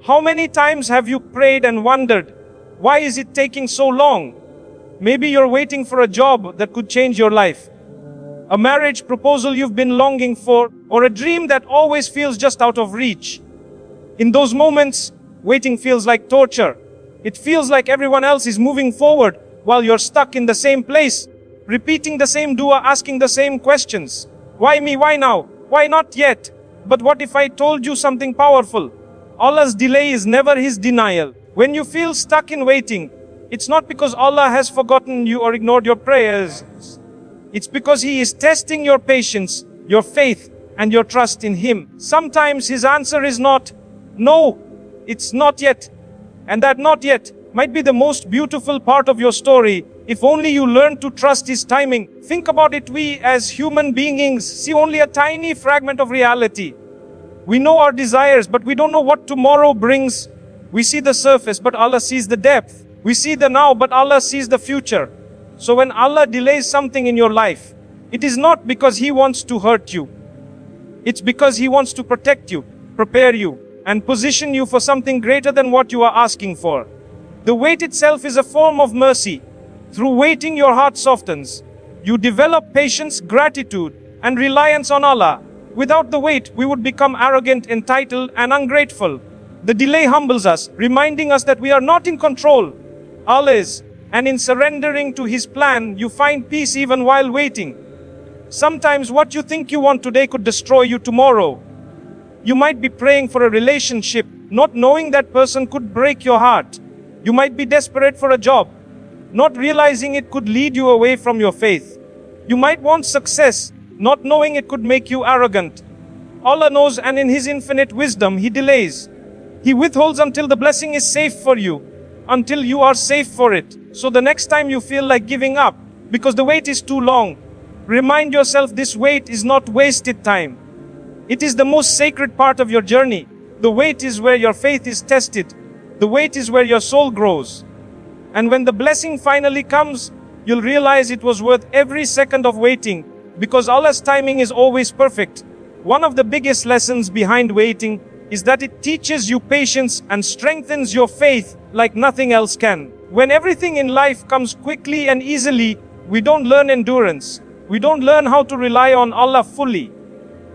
How many times have you prayed and wondered, why is it taking so long? Maybe you're waiting for a job that could change your life, a marriage proposal you've been longing for, or a dream that always feels just out of reach. In those moments, waiting feels like torture. It feels like everyone else is moving forward while you're stuck in the same place, repeating the same dua, asking the same questions. Why me? Why now? Why not yet? But what if I told you something powerful? Allah's delay is never His denial. When you feel stuck in waiting, it's not because Allah has forgotten you or ignored your prayers. It's because He is testing your patience, your faith, and your trust in Him. Sometimes His answer is not, no, it's not yet. And that not yet might be the most beautiful part of your story, if only you learn to trust His timing. Think about it, we as human beings see only a tiny fragment of reality. We know our desires, but we don't know what tomorrow brings. We see the surface, but Allah sees the depth. We see the now, but Allah sees the future. So when Allah delays something in your life, it is not because He wants to hurt you. It's because He wants to protect you, prepare you, and position you for something greater than what you are asking for. The wait itself is a form of mercy. Through waiting, your heart softens. You develop patience, gratitude, and reliance on Allah. Without the wait, we would become arrogant, entitled, and ungrateful. The delay humbles us, reminding us that we are not in control. Allah is. And in surrendering to His plan, you find peace even while waiting. Sometimes what you think you want today could destroy you tomorrow. You might be praying for a relationship, not knowing that person could break your heart. You might be desperate for a job, not realizing it could lead you away from your faith. You might want success, not knowing it could make you arrogant. Allah knows, and in His infinite wisdom, He delays. He withholds until the blessing is safe for you, until you are safe for it. So the next time you feel like giving up, because the wait is too long, remind yourself this wait is not wasted time. It is the most sacred part of your journey. The wait is where your faith is tested. The wait is where your soul grows. And when the blessing finally comes, you'll realize it was worth every second of waiting, because Allah's timing is always perfect. One of the biggest lessons behind waiting is that it teaches you patience and strengthens your faith like nothing else can. When everything in life comes quickly and easily, we don't learn endurance. We don't learn how to rely on Allah fully.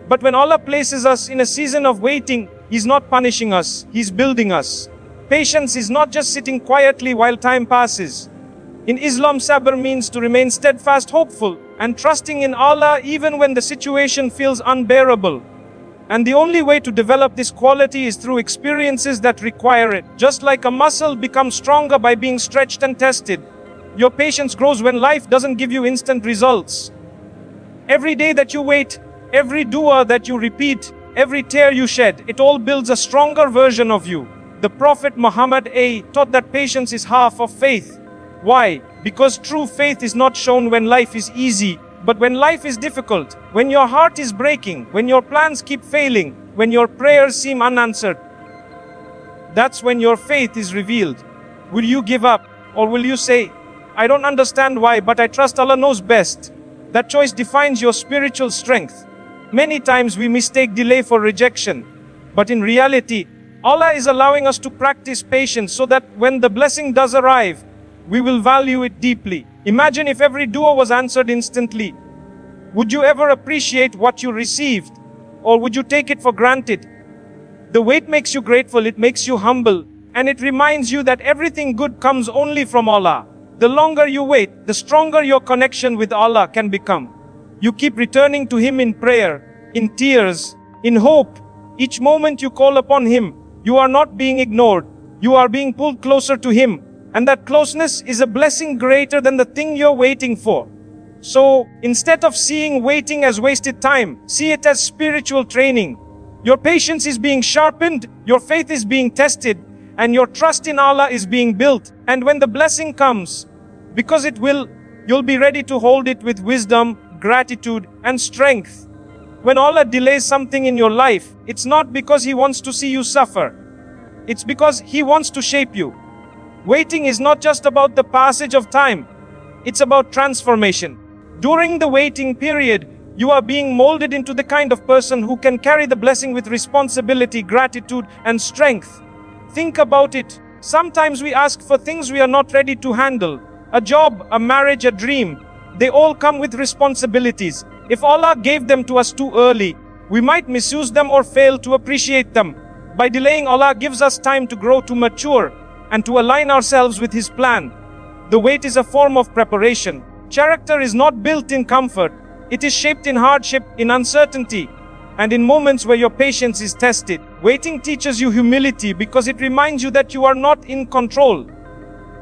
But when Allah places us in a season of waiting, He's not punishing us, He's building us. Patience is not just sitting quietly while time passes. In Islam, Sabr means to remain steadfast, hopeful, and trusting in Allah even when the situation feels unbearable. And the only way to develop this quality is through experiences that require it. Just like a muscle becomes stronger by being stretched and tested, your patience grows when life doesn't give you instant results. Every day that you wait, every dua that you repeat, every tear you shed, it all builds a stronger version of you. The Prophet Muhammad taught that patience is half of faith. Why? Because true faith is not shown when life is easy, but when life is difficult, when your heart is breaking, when your plans keep failing, when your prayers seem unanswered. That's when your faith is revealed. Will you give up? Or will you say, I don't understand why, but I trust Allah knows best? That choice defines your spiritual strength. Many times we mistake delay for rejection. But in reality, Allah is allowing us to practice patience so that when the blessing does arrive, we will value it deeply. Imagine if every dua was answered instantly. Would you ever appreciate what you received? Or would you take it for granted? The wait makes you grateful, it makes you humble, and it reminds you that everything good comes only from Allah. The longer you wait, the stronger your connection with Allah can become. You keep returning to Him in prayer, in tears, in hope. Each moment you call upon Him, you are not being ignored. You are being pulled closer to Him. And that closeness is a blessing greater than the thing you're waiting for. So, instead of seeing waiting as wasted time, see it as spiritual training. Your patience is being sharpened, your faith is being tested, and your trust in Allah is being built. And when the blessing comes, because it will, you'll be ready to hold it with wisdom, gratitude, and strength. When Allah delays something in your life, it's not because He wants to see you suffer. It's because He wants to shape you. Waiting is not just about the passage of time. It's about transformation. During the waiting period, you are being molded into the kind of person who can carry the blessing with responsibility, gratitude, and strength. Think about it. Sometimes we ask for things we are not ready to handle. A job, a marriage, a dream. They all come with responsibilities. If Allah gave them to us too early, we might misuse them or fail to appreciate them. By delaying, Allah gives us time to grow, to mature, and to align ourselves with His plan. The wait is a form of preparation. Character is not built in comfort. It is shaped in hardship, in uncertainty, and in moments where your patience is tested. Waiting teaches you humility because it reminds you that you are not in control.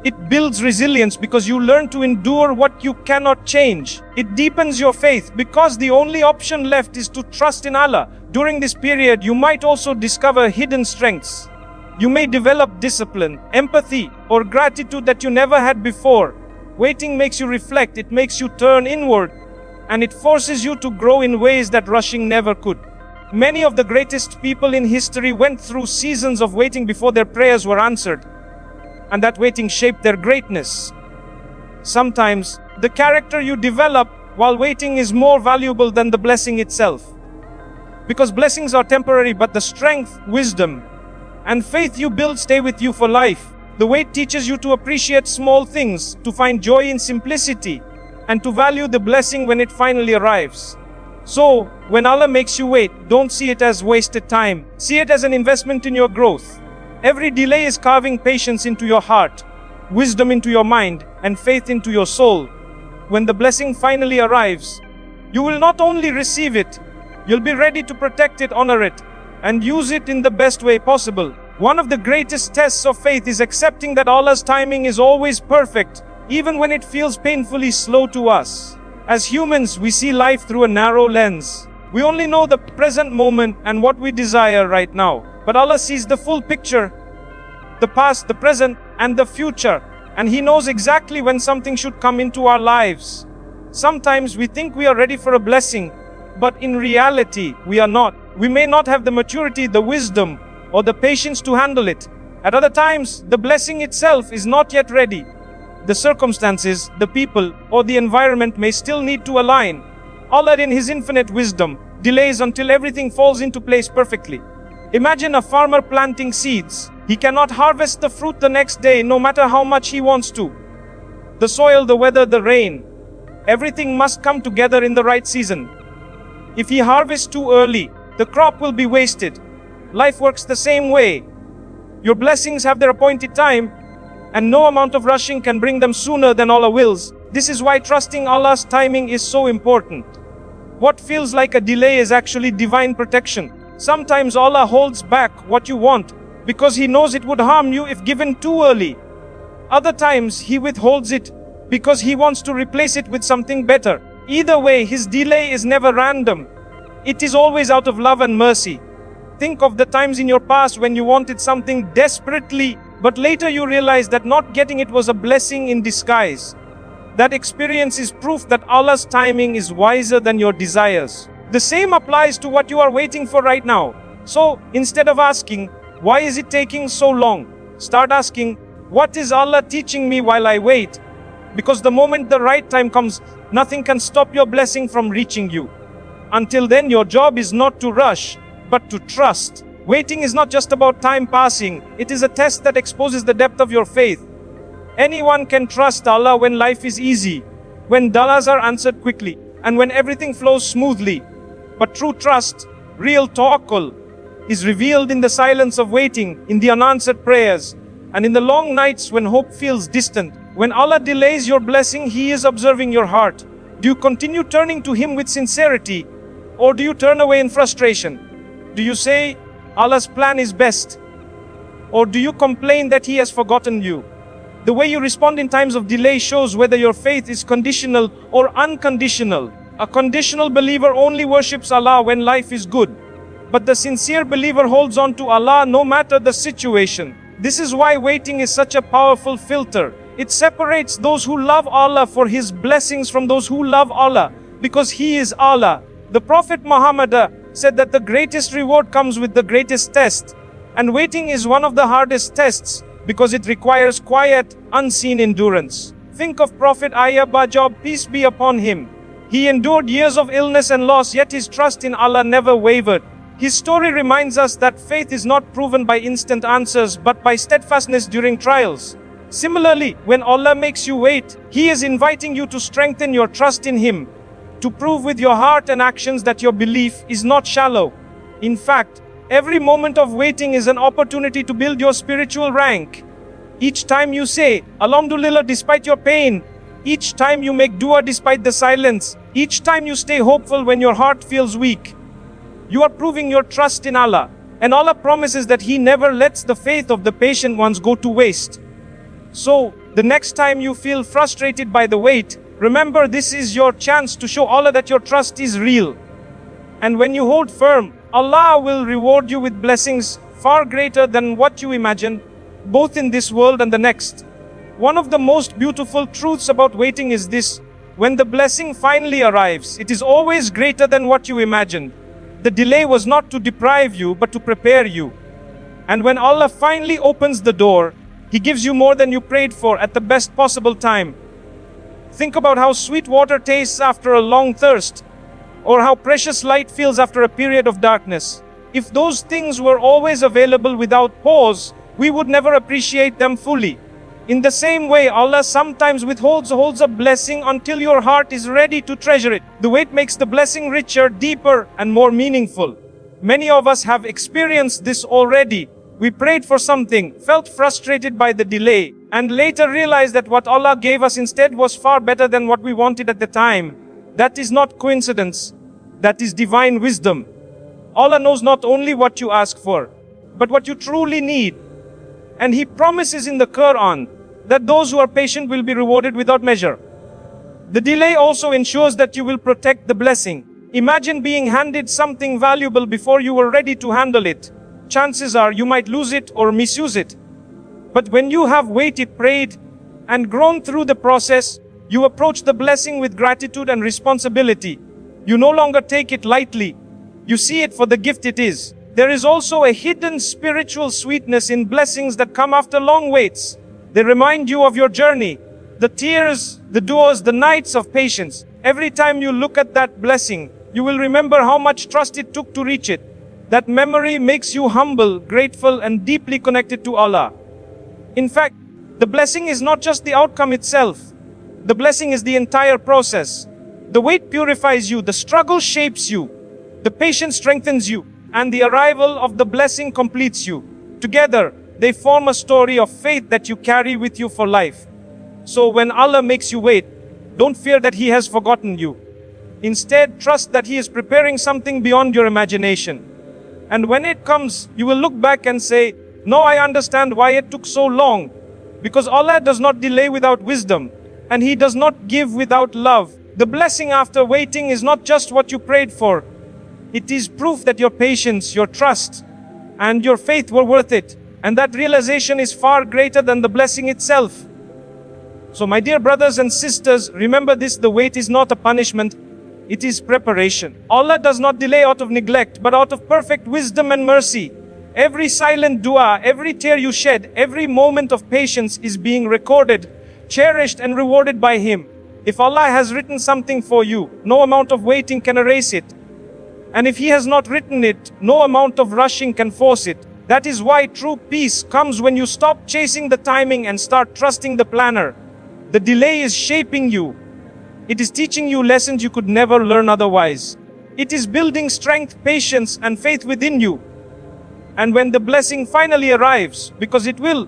It builds resilience because you learn to endure what you cannot change. It deepens your faith because the only option left is to trust in Allah. During this period, you might also discover hidden strengths. You may develop discipline, empathy, or gratitude that you never had before. Waiting makes you reflect, it makes you turn inward, and it forces you to grow in ways that rushing never could. Many of the greatest people in history went through seasons of waiting before their prayers were answered, and that waiting shaped their greatness. Sometimes, the character you develop while waiting is more valuable than the blessing itself. Because blessings are temporary, but the strength, wisdom, and faith you build stay with you for life. The wait teaches you to appreciate small things, to find joy in simplicity, and to value the blessing when it finally arrives. So, when Allah makes you wait, don't see it as wasted time. See it as an investment in your growth. Every delay is carving patience into your heart, wisdom into your mind, and faith into your soul. When the blessing finally arrives, you will not only receive it, you'll be ready to protect it, honor it, and use it in the best way possible. One of the greatest tests of faith is accepting that Allah's timing is always perfect, even when it feels painfully slow to us. As humans, we see life through a narrow lens. We only know the present moment and what we desire right now. But Allah sees the full picture, the past, the present, and the future. And He knows exactly when something should come into our lives. Sometimes we think we are ready for a blessing, but in reality, we are not. We may not have the maturity, the wisdom, or the patience to handle it. At other times, the blessing itself is not yet ready. The circumstances, the people, or the environment may still need to align. Allah in His infinite wisdom delays until everything falls into place perfectly. Imagine a farmer planting seeds. He cannot harvest the fruit the next day, no matter how much he wants to. The soil, the weather, the rain, everything must come together in the right season. If he harvests too early, the crop will be wasted. Life works the same way. Your blessings have their appointed time, and no amount of rushing can bring them sooner than Allah wills. This is why trusting Allah's timing is so important. What feels like a delay is actually divine protection. Sometimes Allah holds back what you want because He knows it would harm you if given too early. Other times He withholds it because He wants to replace it with something better. Either way, His delay is never random. It is always out of love and mercy. Think of the times in your past when you wanted something desperately, but later you realized that not getting it was a blessing in disguise. That experience is proof that Allah's timing is wiser than your desires. The same applies to what you are waiting for right now. So, instead of asking, why is it taking so long? Start asking, what is Allah teaching me while I wait? Because the moment the right time comes, nothing can stop your blessing from reaching you. Until then, your job is not to rush, but to trust. Waiting is not just about time passing, it is a test that exposes the depth of your faith. Anyone can trust Allah when life is easy, when du'as are answered quickly, and when everything flows smoothly. But true trust, real tawakkul, is revealed in the silence of waiting, in the unanswered prayers, and in the long nights when hope feels distant. When Allah delays your blessing, He is observing your heart. Do you continue turning to Him with sincerity, or do you turn away in frustration? Do you say, Allah's plan is best? Or do you complain that He has forgotten you? The way you respond in times of delay shows whether your faith is conditional or unconditional. A conditional believer only worships Allah when life is good. But the sincere believer holds on to Allah no matter the situation. This is why waiting is such a powerful filter. It separates those who love Allah for His blessings from those who love Allah because He is Allah. The Prophet Muhammad said that the greatest reward comes with the greatest test. And waiting is one of the hardest tests because it requires quiet, unseen endurance. Think of Prophet Ayyub, Job, peace be upon him. He endured years of illness and loss, yet his trust in Allah never wavered. His story reminds us that faith is not proven by instant answers but by steadfastness during trials. Similarly, when Allah makes you wait, He is inviting you to strengthen your trust in Him, to prove with your heart and actions that your belief is not shallow. In fact, every moment of waiting is an opportunity to build your spiritual rank. Each time you say, Alhamdulillah despite your pain, each time you make dua despite the silence, each time you stay hopeful when your heart feels weak, you are proving your trust in Allah. And Allah promises that He never lets the faith of the patient ones go to waste. So, the next time you feel frustrated by the wait, remember this is your chance to show Allah that your trust is real. And when you hold firm, Allah will reward you with blessings far greater than what you imagine, both in this world and the next. One of the most beautiful truths about waiting is this: when the blessing finally arrives, it is always greater than what you imagined. The delay was not to deprive you, but to prepare you. And when Allah finally opens the door, He gives you more than you prayed for at the best possible time. Think about how sweet water tastes after a long thirst, or how precious light feels after a period of darkness. If those things were always available without pause, we would never appreciate them fully. In the same way, Allah sometimes holds a blessing until your heart is ready to treasure it. The wait makes the blessing richer, deeper, and more meaningful. Many of us have experienced this already. We prayed for something, felt frustrated by the delay, and later realized that what Allah gave us instead was far better than what we wanted at the time. That is not coincidence. That is divine wisdom. Allah knows not only what you ask for, but what you truly need. And He promises in the Quran that those who are patient will be rewarded without measure. The delay also ensures that you will protect the blessing. Imagine being handed something valuable before you were ready to handle it. Chances are you might lose it or misuse it. But when you have waited, prayed, and grown through the process, you approach the blessing with gratitude and responsibility. You no longer take it lightly. You see it for the gift it is. There is also a hidden spiritual sweetness in blessings that come after long waits. They remind you of your journey, the tears, the duas, the nights of patience. Every time you look at that blessing, you will remember how much trust it took to reach it. That memory makes you humble, grateful, and deeply connected to Allah. In fact, the blessing is not just the outcome itself. The blessing is the entire process. The wait purifies you, the struggle shapes you, the patience strengthens you, and the arrival of the blessing completes you. Together, they form a story of faith that you carry with you for life. So when Allah makes you wait, don't fear that He has forgotten you. Instead, trust that He is preparing something beyond your imagination. And when it comes, you will look back and say, "No, I understand why it took so long." Because Allah does not delay without wisdom, and He does not give without love. The blessing after waiting is not just what you prayed for. It is proof that your patience, your trust, and your faith were worth it. And that realization is far greater than the blessing itself. So my dear brothers and sisters, remember this: the wait is not a punishment, it is preparation. Allah does not delay out of neglect, but out of perfect wisdom and mercy. Every silent dua, every tear you shed, every moment of patience is being recorded, cherished, and rewarded by Him. If Allah has written something for you, no amount of waiting can erase it. And if He has not written it, no amount of rushing can force it. That is why true peace comes when you stop chasing the timing and start trusting the planner. The delay is shaping you. It is teaching you lessons you could never learn otherwise. It is building strength, patience, and faith within you. And when the blessing finally arrives, because it will,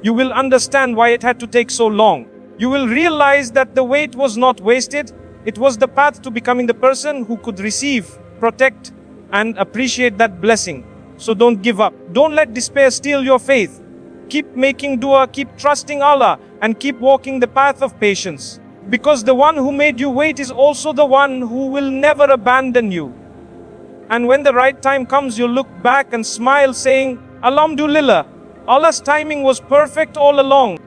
you will understand why it had to take so long. You will realize that the wait was not wasted. It was the path to becoming the person who could receive, protect, and appreciate that blessing. So don't give up. Don't let despair steal your faith. Keep making dua, keep trusting Allah, and keep walking the path of patience. Because the one who made you wait is also the one who will never abandon you. And when the right time comes, you'll look back and smile saying, Alhamdulillah, Allah's timing was perfect all along.